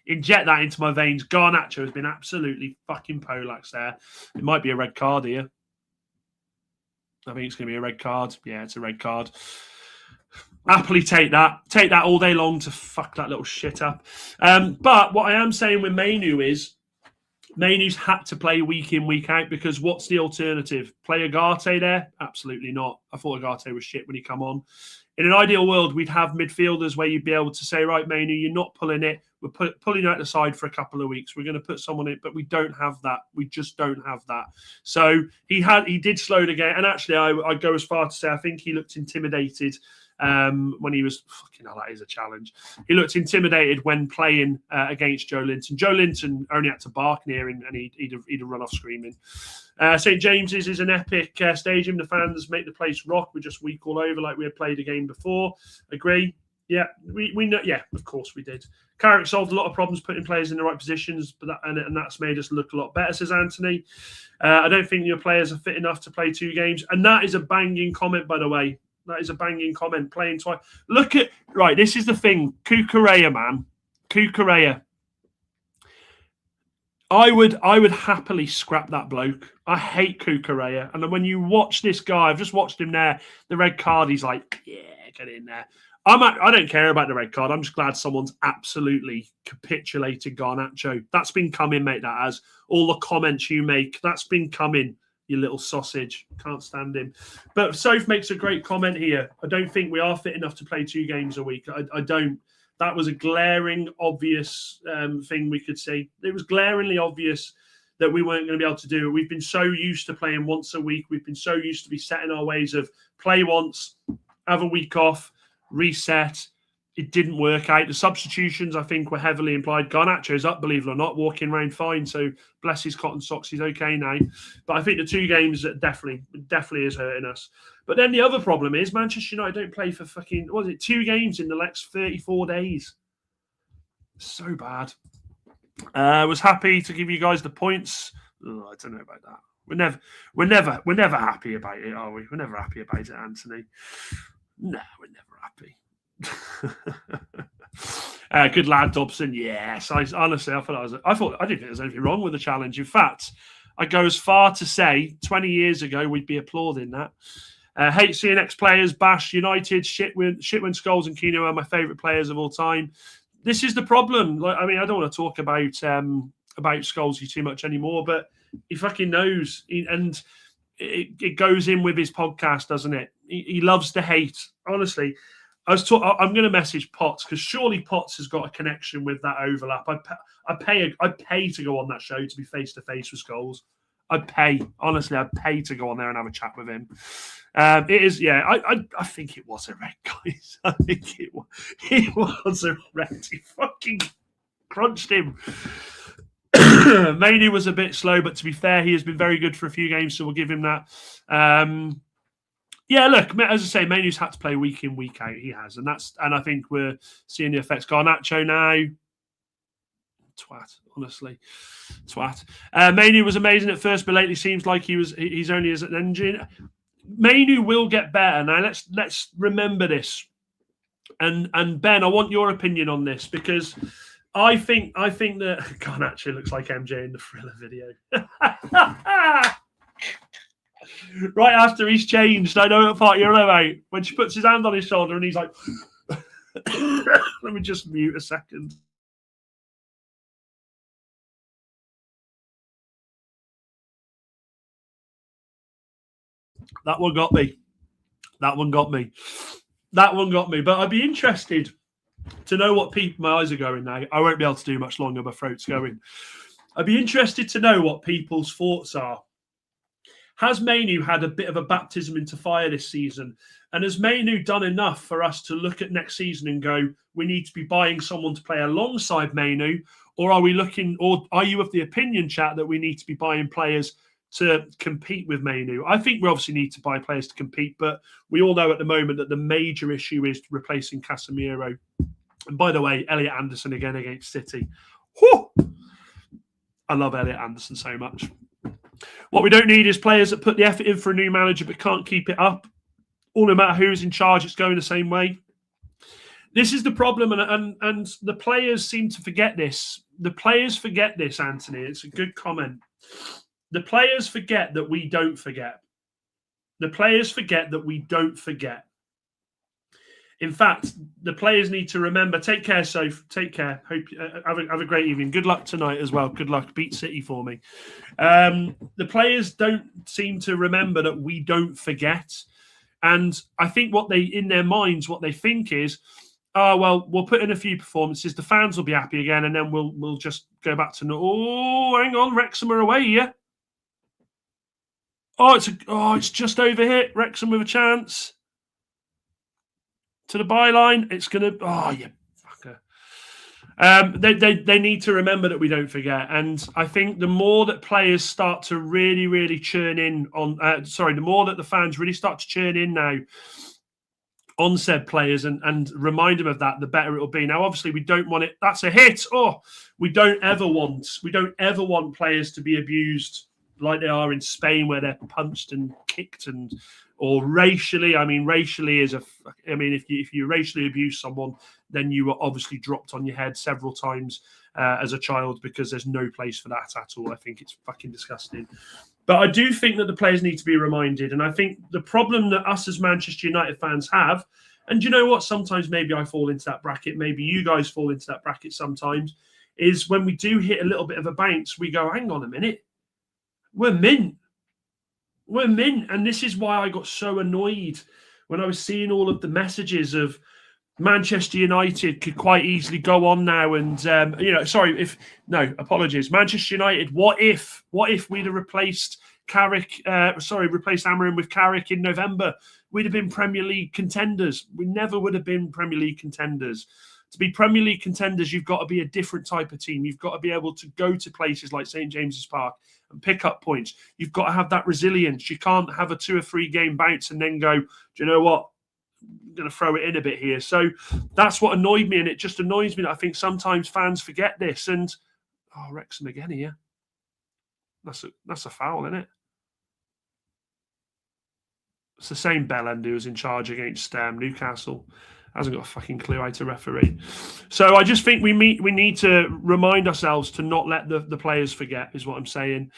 A: Inject that into my veins. Garnacho has been absolutely fucking Polax there. It might be a red card here. I think it's going to be a red card. Yeah, it's a red card. Happily take that. Take that all day long to fuck that little shit up. But what I am saying with Manu is Manu's had to play week in, week out because what's the alternative? Play Agate there? Absolutely not. I thought Agate was shit when he come on. In an ideal world, we'd have midfielders where you'd be able to say, right, Manu, you're not pulling it. We're pulling you out the side for a couple of weeks. We're going to put someone in, but we don't have that. We just don't have that. So he did slow the game. And actually, I'd go as far to say I think he looked intimidated when he was, fucking hell, that is a challenge. He looked intimidated when playing against Joe Linton. Joe Linton only had to bark near him and he'd have run off screaming. St. James's is an epic stadium. The fans make the place rock. We're just weak all over like we had played a game before. Agree? Yeah, we know. Yeah, of course we did. Carrick solved a lot of problems putting players in the right positions, but that's made us look a lot better, says Antonee. I don't think your players are fit enough to play 2 games. And that is a banging comment, by the way. That is a banging comment. Playing twice. Look at, right, this is the thing. Cucurella, man. Cucurella. I would happily scrap that bloke. I hate Cucurella. And then when you watch this guy, I've just watched him there, the red card, he's like, yeah, get in there. I don't care about the red card. I'm just glad someone's absolutely capitulated Garnacho. That's been coming, mate, that has. All the comments you make, that's been coming, you little sausage. Can't stand him. But Soph makes a great comment here. I don't think we are fit enough to play 2 games a week. I don't. That was a glaring, obvious thing we could see. It was glaringly obvious that we weren't going to be able to do it. We've been so used to playing once a week. We've been so used to be set in our ways of play once, have a week off, reset. It didn't work out. The substitutions, I think, were heavily implied. Garnacho's up, believe it or not, walking around fine. So bless his cotton socks, he's okay now. But I think the 2 games definitely is hurting us. But then the other problem is Manchester United don't play for fucking, 2 games in the next 34 days. So bad. I was happy to give you guys the points. Oh, I don't know about that. We're never happy about it, are we? We're never happy about it, Anthony. No, we're never happy. Good lad, Dobson. Yes, I didn't think there was anything wrong with the challenge. In fact, I go as far to say 20 years ago we'd be applauding that. Hate seeing ex-players bash United. Shit when Scholes and Keano are my favourite players of all time. This is the problem. I don't want to talk about Scholes too much anymore, but he fucking knows, and it goes in with his podcast, doesn't it? He loves to hate. Honestly, I'm going to message Potts because surely Potts has got a connection with that overlap. I pay to go on that show to be face to face with Scholes. I'd pay to go on there and have a chat with him. It is, yeah. I think it was a red, guys. I think it was a red. He fucking crunched him. Mainoo was a bit slow, but to be fair, he has been very good for a few games, so we'll give him that. Yeah, look, as I say, Mainoo's had to play week in, week out. He has, and I think we're seeing the effects. Garnacho now, twat, honestly, twat. Mainoo was amazing at first, but lately seems like he's only as an engine. Mainoo will get better. Now let's remember this, and Ben, I want your opinion on this because I think that Garnacho looks like MJ in the Thriller video. Right after he's changed, I know what part you're about. When she puts his hand on his shoulder and he's like, let me just mute a second. That one got me. But I'd be interested to know what people, my eyes are going now. I won't be able to do much longer. My throat's going. I'd be interested to know what people's thoughts are. Has Mainoo had a bit of a baptism into fire this season? And has Mainoo done enough for us to look at next season and go, we need to be buying someone to play alongside Mainoo? Or are you of the opinion, chat, that we need to be buying players to compete with Mainoo? I think we obviously need to buy players to compete, but we all know at the moment that the major issue is replacing Casemiro. And by the way, Elliot Anderson again against City. Whew! I love Elliot Anderson so much. What we don't need is players that put the effort in for a new manager but can't keep it up. Or no matter who's in charge, it's going the same way. This is the problem, and the players seem to forget this. The players forget this, Anthony. It's a good comment. The players forget that we don't forget. The players forget that we don't forget. In fact, the players need to remember. Take care, Soph. Take care. Hope have a great evening. Good luck tonight as well. Good luck. Beat City for me. The players don't seem to remember that we don't forget. And I think in their minds, what they think is, oh, well, we'll put in a few performances. The fans will be happy again. And then we'll just go back to, hang on. Wrexham are away, yeah? It's just over here. Wrexham with a chance. To the byline, it's going to... Oh, you fucker. They need to remember that we don't forget. And I think the more that players start to really, really churn in on... the more that the fans really start to churn in now on said players and remind them of that, the better it'll be. Now, obviously, we don't want it... That's a hit. We don't ever want players to be abused like they are in Spain, where they're punched and kicked or racially. I mean, racially is if you racially abuse someone, then you were obviously dropped on your head several times as a child, because there's no place for that at all. I think it's fucking disgusting. But I do think that the players need to be reminded. And I think the problem that us as Manchester United fans have, and you know what, sometimes maybe I fall into that bracket, maybe you guys fall into that bracket sometimes, is when we do hit a little bit of a bounce, we go, hang on a minute, we're mint. And this is why I got so annoyed when I was seeing all of the messages of Manchester United could quite easily go on now and, apologies. Manchester United, what if we'd have replaced replaced Amorim with Carrick in November? We'd have been Premier League contenders. We never would have been Premier League contenders. To be Premier League contenders, you've got to be a different type of team. You've got to be able to go to places like St. James's Park and pick up points. You've got to have that resilience. You can't have a 2 or 3 game bounce and then go, do you know what? I'm going to throw it in a bit here. So that's what annoyed me, and it just annoys me that I think sometimes fans forget this. And Wrexham again here. That's a foul, isn't it? It's the same Bellend who was in charge against Newcastle. Hasn't got a fucking clue how to referee. So I just think we need to remind ourselves to not let the players forget, is what I'm saying.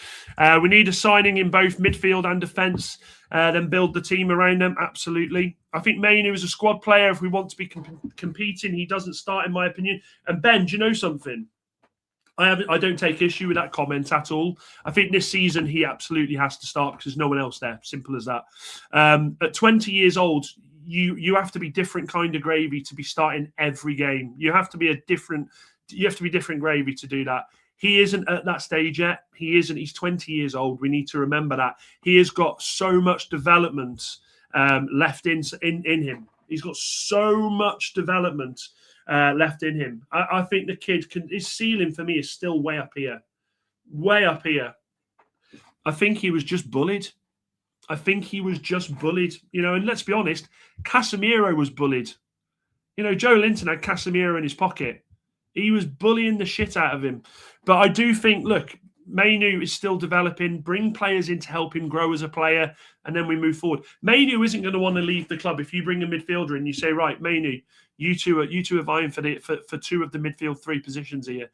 A: We need a signing in both midfield and defence, then build the team around them, absolutely. I think Mainu is a squad player. If we want to be competing, he doesn't start, in my opinion. And Ben, do you know something? I don't take issue with that comment at all. I think this season he absolutely has to start because there's no one else there. Simple as that. At 20 years old, you have to be different kind of gravy to be starting every game. You have to be different gravy to do that. He isn't at that stage yet. He isn't. He's 20 years old. We need to remember that. He has got so much development left in him. He's got so much development left in him. I think the kid his ceiling for me is still way up here. Way up here. I think he was just bullied. And let's be honest, Casemiro was bullied. Joe Linton had Casemiro in his pocket. He was bullying the shit out of him. But I do think, look, Mainu is still developing. Bring players in to help him grow as a player, and then we move forward. Mainu isn't going to want to leave the club. If you bring a midfielder and you say, right, Mainu, you two are vying for 2 of the midfield 3 positions here.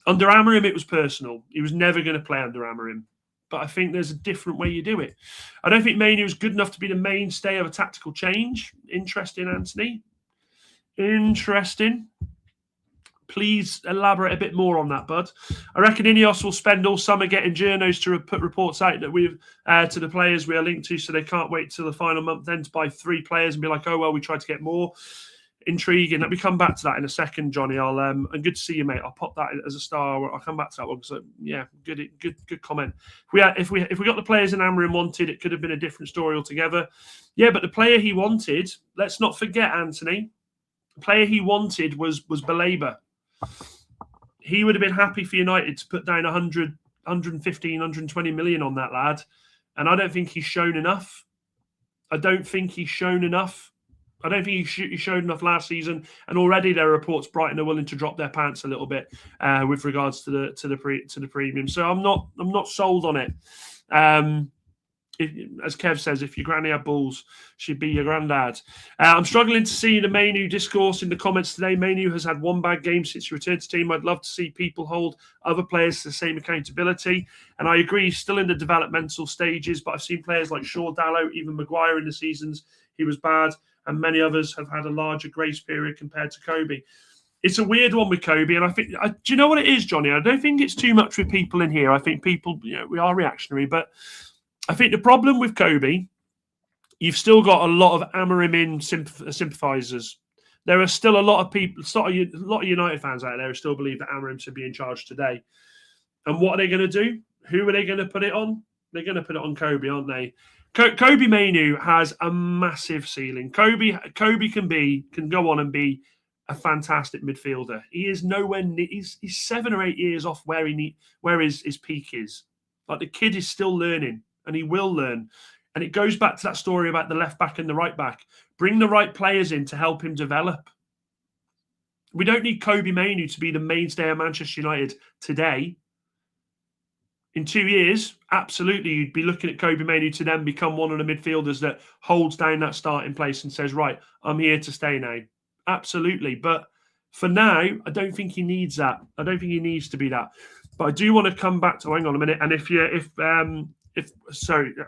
A: Under Amorim, it was personal. He was never going to play under Amorim. But I think there's a different way you do it. I don't think Mainu is good enough to be the mainstay of a tactical change. Interesting, Antonee. Interesting. Please elaborate a bit more on that, bud. I reckon Ineos will spend all summer getting journos to put reports out that we've to the players we are linked to, so they can't wait till the final month then to buy 3 players and be like, oh, well, we tried to get more. Intriguing. Let me come back to that in a second, Johnny. And good to see you, mate. I'll pop that as a star. I'll come back to that one. So yeah, good comment. If we got the players in Amorim wanted, it could have been a different story altogether. Yeah, but the player he wanted, let's not forget, Antonee, the player he wanted was Baleba. He would have been happy for United to put down 100, 115, 120 million on that lad. And I don't think he's shown enough. I don't think he showed enough last season, and already there are reports Brighton are willing to drop their pants a little bit with regards to the premium. So I'm not sold on it. As Kev says, if your granny had balls, she'd be your granddad. I'm struggling to see the Mainu discourse in the comments today. Mainu has had 1 bad game since he returned to team. I'd love to see people hold other players to the same accountability. And I agree, he's still in the developmental stages, but I've seen players like Shaw, Dalot, even Maguire in the seasons he was bad, and many others have had a larger grace period compared to Kobe. It's a weird one with Kobe, and I think, do you know what it is, Johnny? I don't think it's too much with people in here. I think people, we are reactionary, but I think the problem with Kobe, you've still got a lot of Amorim sympathisers. There are still a lot of people, a lot of United fans out there who still believe that Amorim should be in charge today. And what are they going to do? Who are they going to put it on? They're going to put it on Kobe, aren't they? Kobe Mainu has a massive ceiling. Kobe can go on and be a fantastic midfielder. He is nowhere near. He's 7 or 8 years off where his peak is. Like, the kid is still learning, and he will learn. And it goes back to that story about the left back and the right back. Bring the right players in to help him develop. We don't need Kobe Mainu to be the mainstay of Manchester United today. In 2 years, absolutely, you'd be looking at Kobe Mainu to then become one of the midfielders that holds down that starting place and says, right, I'm here to stay now. Absolutely. But for now, I don't think he needs that. I don't think he needs to be that. But I do want to come back to, hang on a minute. And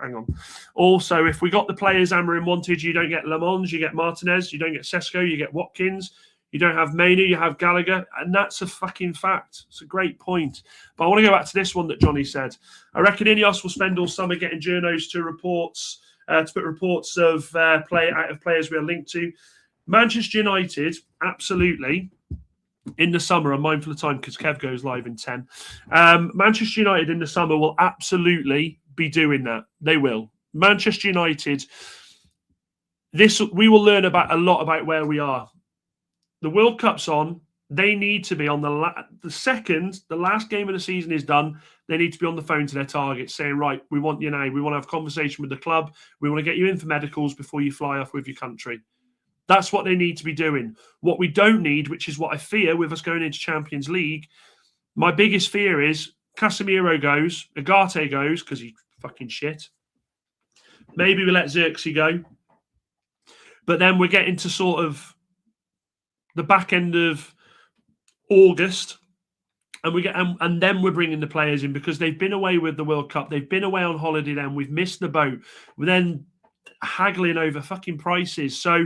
A: hang on. Also, if we got the players Amorim wanted, you don't get Lamons, you get Martinez, you don't get Sesko, you get Watkins. You don't have Mainu, you have Gallagher, and that's a fucking fact. It's a great point. But I want to go back to this one that Johnny said. I reckon Ineos will spend all summer getting journos to put reports of players we are linked to. Manchester United, absolutely. In the summer, I'm mindful of time because Kev goes live in 10. Manchester United in the summer will absolutely be doing that. They will. Manchester United, we will learn about a lot about where we are. The World Cup's on. They need to be on the second the last game of the season is done. They need to be on the phone to their targets saying, right, we want you now. We want to have a conversation with the club. We want to get you in for medicals before you fly off with your country. That's what they need to be doing. What we don't need, which is what I fear with us going into Champions League, my biggest fear is Casemiro goes, Agate goes, because he's fucking shit. Maybe we let Xerxes go. But then we're getting to sort of the back end of August, and then we're bringing the players in because they've been away with the World Cup. They've been away on holiday then. We've missed the boat. We're then haggling over fucking prices. So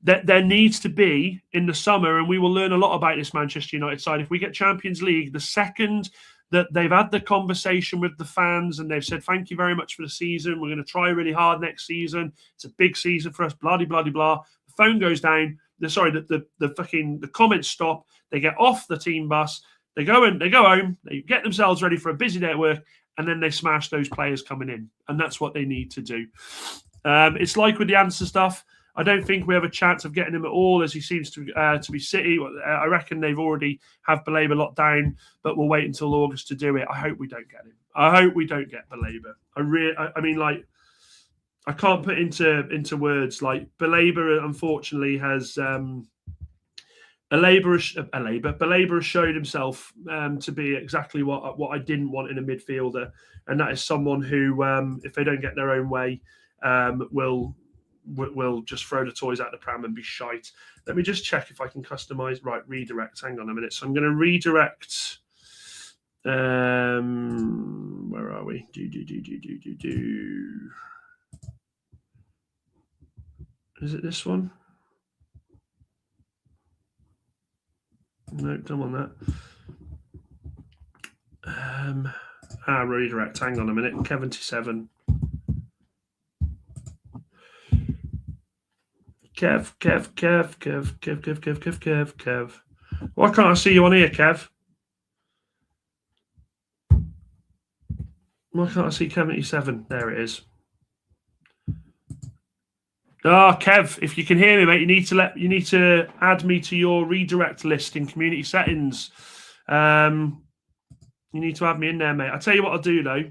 A: there needs to be in the summer, and we will learn a lot about this Manchester United side. If we get Champions League, the second that they've had the conversation with the fans and they've said, thank you very much for the season. We're going to try really hard next season. It's a big season for us, blah, blah, blah, blah. The phone goes down. The comments stop. They get off the team bus. They go home. They get themselves ready for a busy day at work, and then they smash those players coming in. And that's what they need to do. It's like with the answer stuff. I don't think we have a chance of getting him at all, as he seems to be City. I reckon they've already have Baleba locked down, but we'll wait until August to do it. I hope we don't get him. I hope we don't get Baleba. I mean, like, I can't put into words. Like, Baleba, unfortunately, has Baleba has showed himself to be exactly what I didn't want in a midfielder, and that is someone who, if they don't get their own way, will just throw the toys out the pram and be shite. Let me just check if I can customize. Right, redirect. Hang on a minute. So I'm going to redirect. Where are we? Is it this one? No, don't want that. Redirect. Hang on a minute. Kev27. Kev. Why can't I see you on here, Kev? Why can't I see Kev27? There it is. Oh, Kev, if you can hear me, mate, you need to add me to your redirect list in community settings. You need to add me in there, mate. I'll tell you what I'll do though.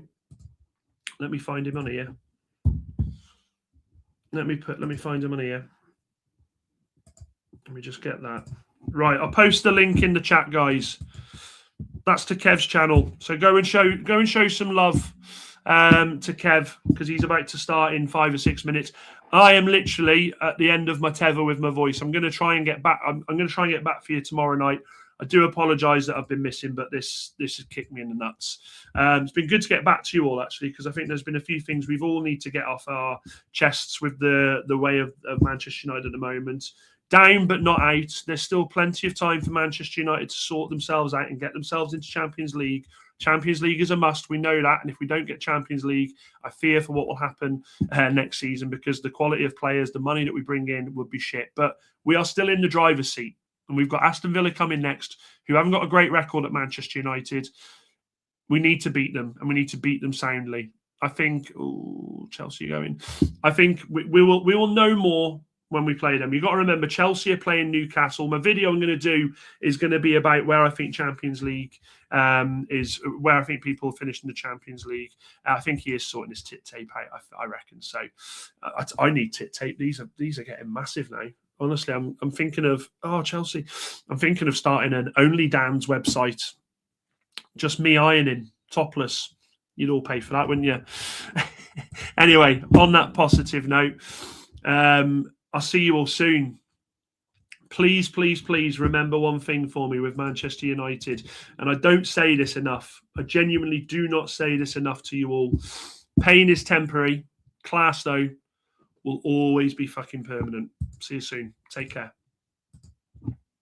A: Let me find him on here. Let me find him on here. Let me just get that. Right, I'll post the link in the chat, guys. That's to Kev's channel. So go and show some love to Kev, because he's about to start in 5 or 6 minutes. I am literally at the end of my tether with my voice. I'm going to try and get back. I'm going to try and get back for you tomorrow night. I do apologise that I've been missing, but this has kicked me in the nuts. It's been good to get back to you all, actually, because I think there's been a few things we've all need to get off our chests with the way of Manchester United at the moment. Down but not out. There's still plenty of time for Manchester United to sort themselves out and get themselves into Champions League. Champions League is a must. We know that. And if we don't get Champions League, I fear for what will happen next season, because the quality of players, the money that we bring in would be shit. But we are still in the driver's seat. And we've got Aston Villa coming next, who haven't got a great record at Manchester United. We need to beat them, and we need to beat them soundly. I think, Chelsea going. I think we will know more when we play them. You've got to remember, Chelsea are playing Newcastle. My video I'm going to do is going to be about where I think Champions League is, where I think people finish in the Champions League. I think he is sorting his tit tape out, I reckon. So I need tit tape. These are getting massive now. Honestly, I'm thinking of, Chelsea. I'm thinking of starting an Only Dan's website. Just me ironing, topless. You'd all pay for that, wouldn't you? Anyway, on that positive note, I'll see you all soon. Please, please, please remember one thing for me with Manchester United. And I don't say this enough. I genuinely do not say this enough to you all. Pain is temporary. Class, though, will always be fucking permanent. See you soon. Take care.